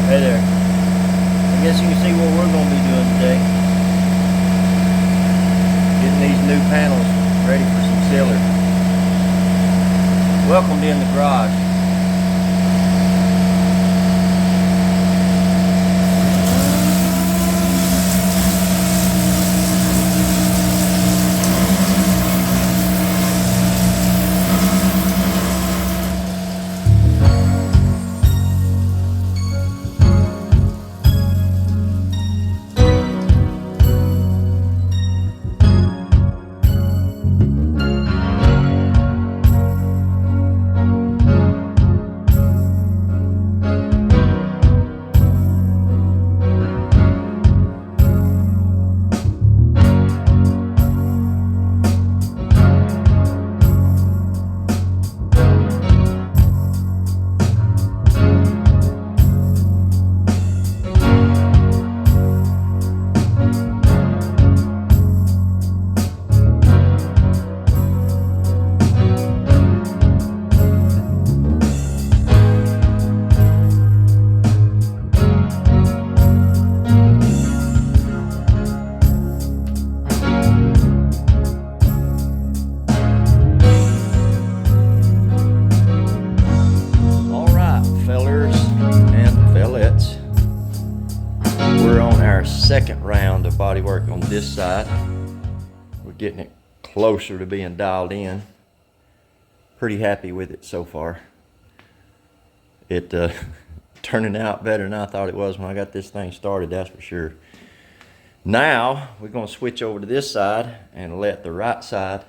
Hey there. I guess you can see what we're going to be doing today. Getting these new panels ready for some sealer. Welcome in the garage. Second round of body work on this side. We're getting it closer to being dialed in. Pretty happy with it so far. It turning out better than I thought it was when I got this thing started, that's for sure. Now we're going to switch over to this side and let the right side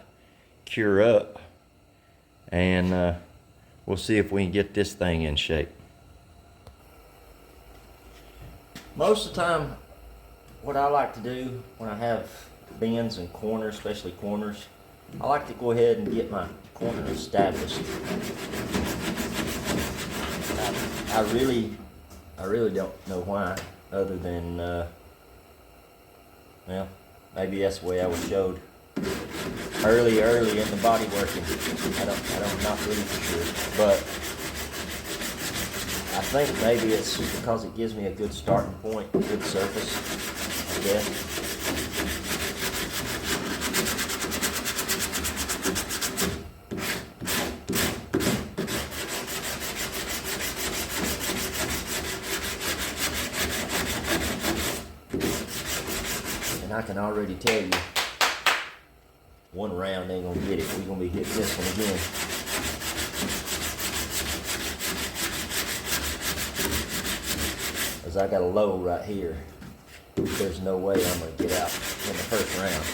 cure up, and we'll see if we can get this thing in shape. Most of the time, what I like to do when I have bends and corners, especially corners, I like to go ahead and get my corner established. I really don't know why, other than, well, maybe that's the way I was showed early in the body working. I'm not really sure, but I think maybe it's because it gives me a good starting point, a good surface. Yeah. And I can already tell you, one round ain't gonna get it. We're gonna be hitting this one again. Cause I got a low right here. There's no way I'm going to get out in the first round.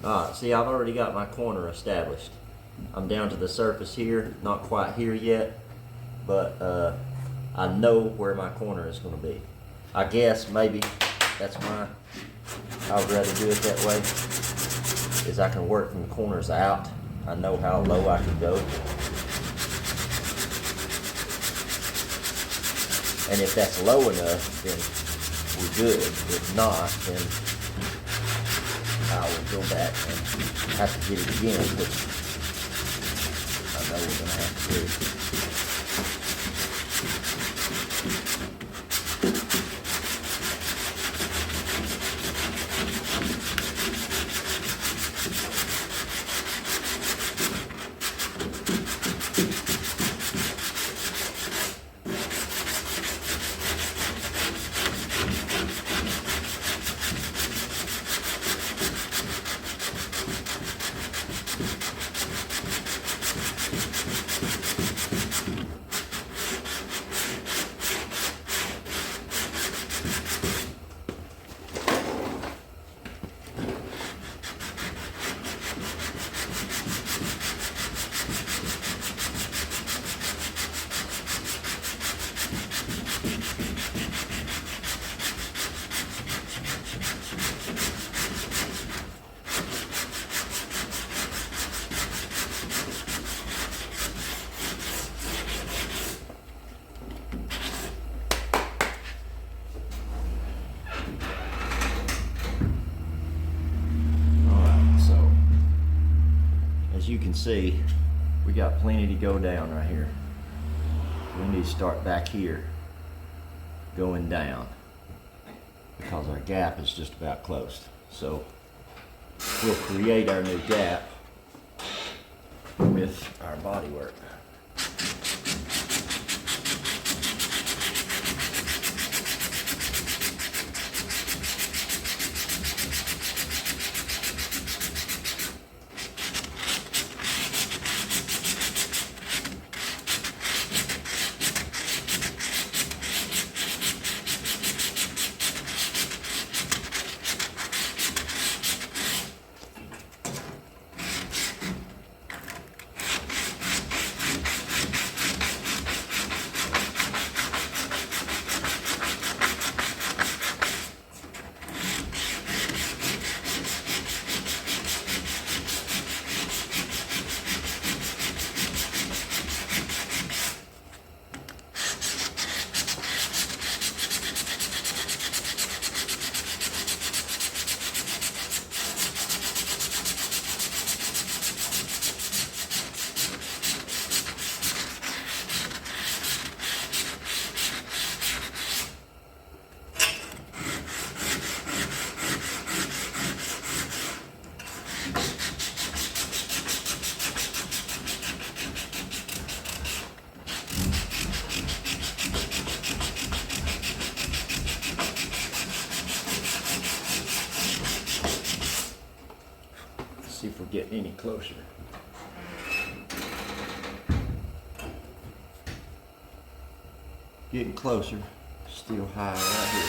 Alright, see, I've already got my corner established. I'm down to the surface here, not quite here yet, but I know where my corner is going to be. I guess maybe that's why I would rather do it that way, is I can work from the corners out. I know how low I can go. And if that's low enough, then we're good. If not, then I will go back and have to get it again, which I know we're going to have to do. As you can see, we got plenty to go down right here. We need to start back here, going down, because our gap is just about closed. So we'll create our new gap with our body work. See if we're getting any closer. Getting closer, still high right here.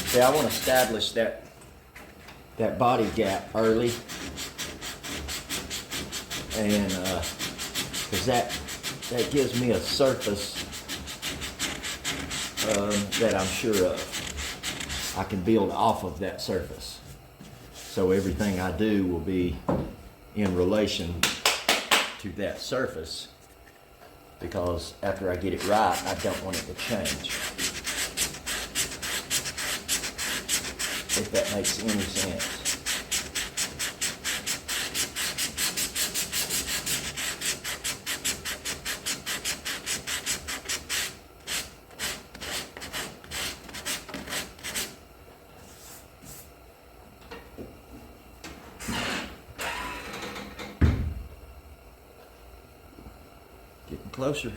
See, I want to establish that body gap early. And because that gives me a surface that I'm sure of. I can build off of that surface. So everything I do will be in relation to that surface, because after I get it right, I don't want it to change. If that makes any sense. Getting closer.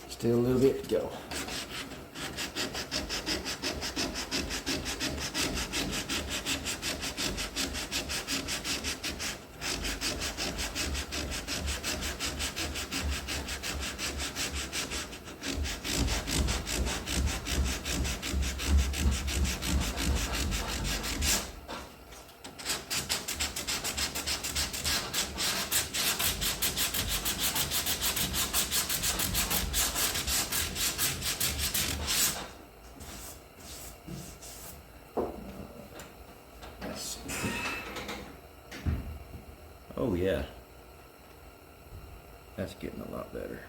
Still a little bit to go. Oh yeah, that's getting a lot better.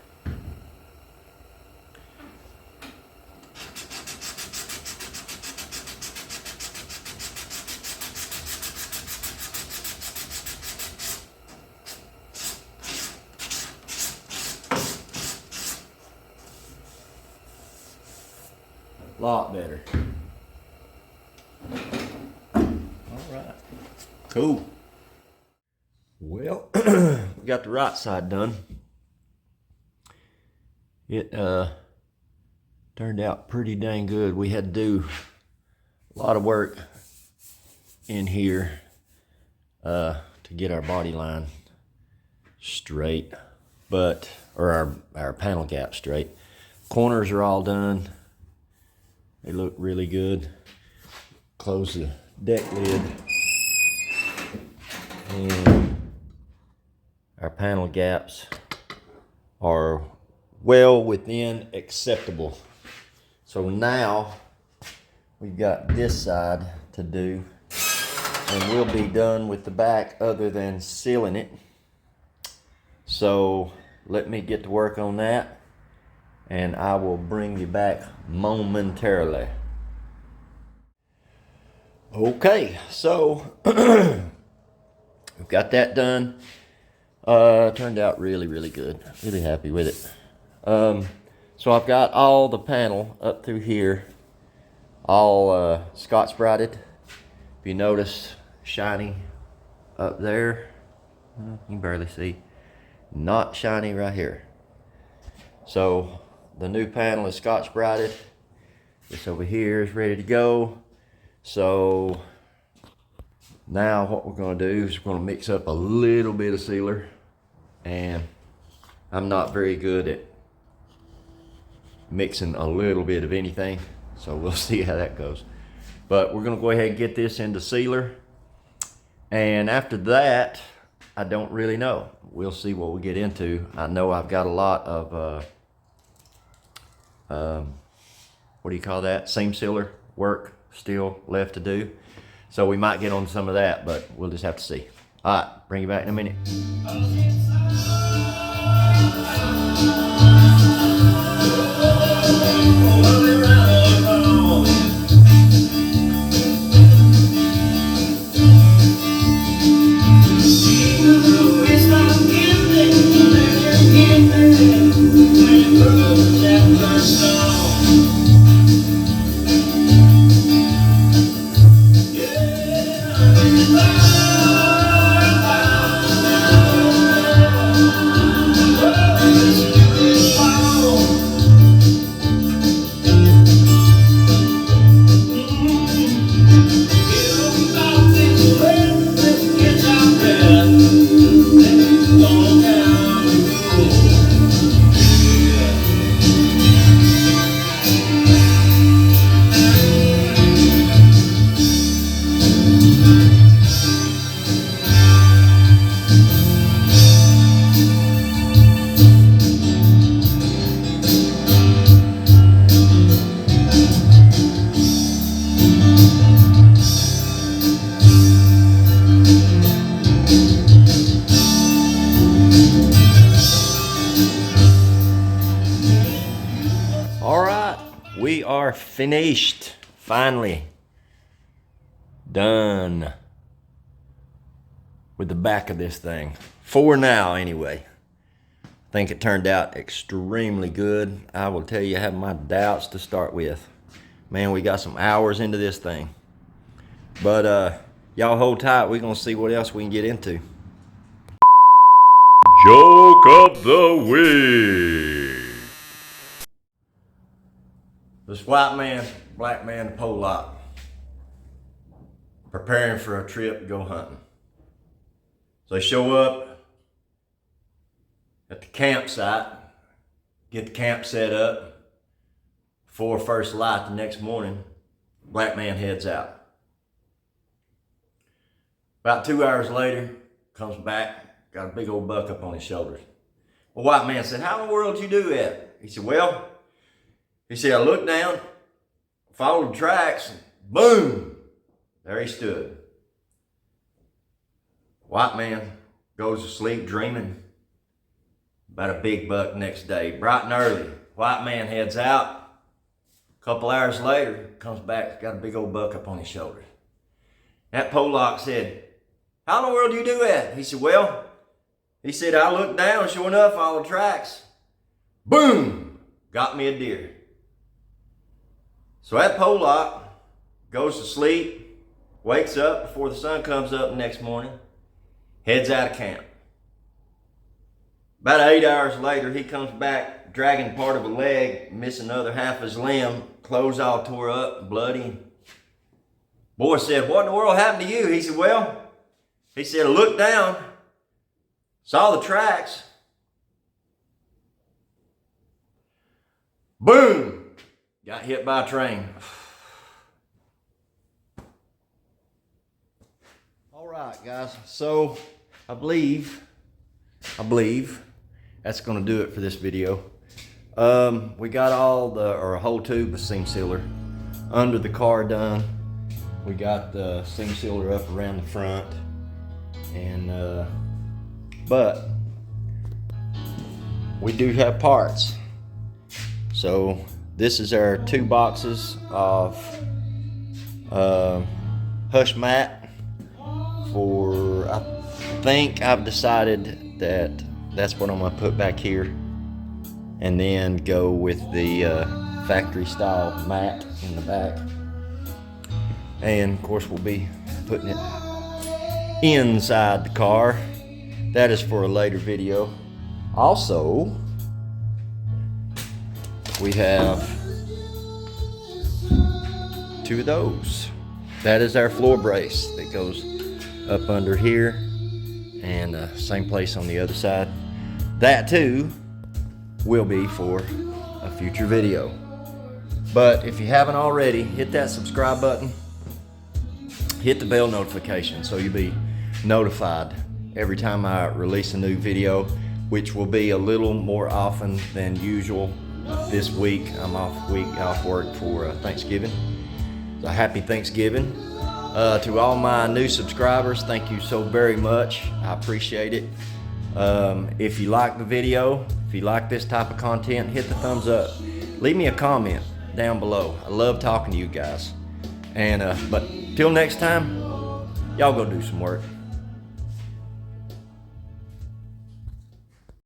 A lot better. All right. Cool. Well, we got the right side done. It turned out pretty dang good. We had to do a lot of work in here to get our body line straight, or our panel gap straight. Corners are all done. They look really good. Close the deck lid. And our panel gaps are well within acceptable. So now we've got this side to do, and we'll be done with the back other than sealing it. So let me get to work on that, and I will bring you back momentarily. Okay, so we've got that done. Turned out really, really good. Really happy with it. So I've got all the panel up through here, all Scotch-Brited. If you notice, shiny up there. You can barely see. Not shiny right here. So the new panel is Scotch-Brited. This over here is ready to go. So now what we're going to do is we're going to mix up a little bit of sealer. And I'm not very good at mixing a little bit of anything, so we'll see how that goes. But we're going to go ahead and get this into sealer. And after that, I don't really know. We'll see what we get into. I know I've got a lot of, what do you call that? Seam sealer work still left to do. So we might get on some of that, but we'll just have to see. All right, bring you back in a minute. We are finished. Finally done with the back of this thing. For now, anyway. I think it turned out extremely good. I will tell you, I have my doubts to start with. Man, we got some hours into this thing. But y'all hold tight. We're going to see what else we can get into. Joke of the week. This white man, black man, Pollock, preparing for a trip to go hunting. So they show up at the campsite, get the camp set up. Before first light the next morning, black man heads out. About 2 hours later, comes back, got a big old buck up on his shoulders. The white man said, "How in the world did you do that?" He said, "Well," he said, "I looked down, followed the tracks, and boom, there he stood." White man goes to sleep dreaming about a big buck next day. Bright and early, white man heads out. A couple hours later, comes back, got a big old buck up on his shoulders. That Pollock said, "How in the world do you do that?" He said, "Well," he said, "I looked down, sure enough, all the tracks. Boom, got me a deer." So that pole lock goes to sleep, wakes up before the sun comes up the next morning, heads out of camp. About 8 hours later, he comes back dragging part of a leg, missing the other half of his limb, clothes all tore up, bloody. Boy said, "What in the world happened to you?" He said, "Well," he said, "I looked down, saw the tracks. Boom! Got hit by a train." All right, guys. So I believe that's going to do it for this video. We got a whole tube of seam sealer under the car done. We got the seam sealer up around the front, and but we do have parts. So this is our 2 boxes of hush mat for, I think I've decided that that's what I'm gonna put back here, and then go with the factory style mat in the back. And of course we'll be putting it inside the car. That is for a later video. Also, we have 2 of those. That is our floor brace that goes up under here, and same place on the other side. That too will be for a future video. But if you haven't already, hit that subscribe button, hit the bell notification so you'll be notified every time I release a new video, which will be a little more often than usual. This week I'm off work for Thanksgiving. So happy Thanksgiving. To all my new subscribers, thank you so very much. I appreciate it. If you like the video, if you like this type of content, hit the thumbs up. Leave me a comment down below. I love talking to you guys. And but till next time, y'all go do some work.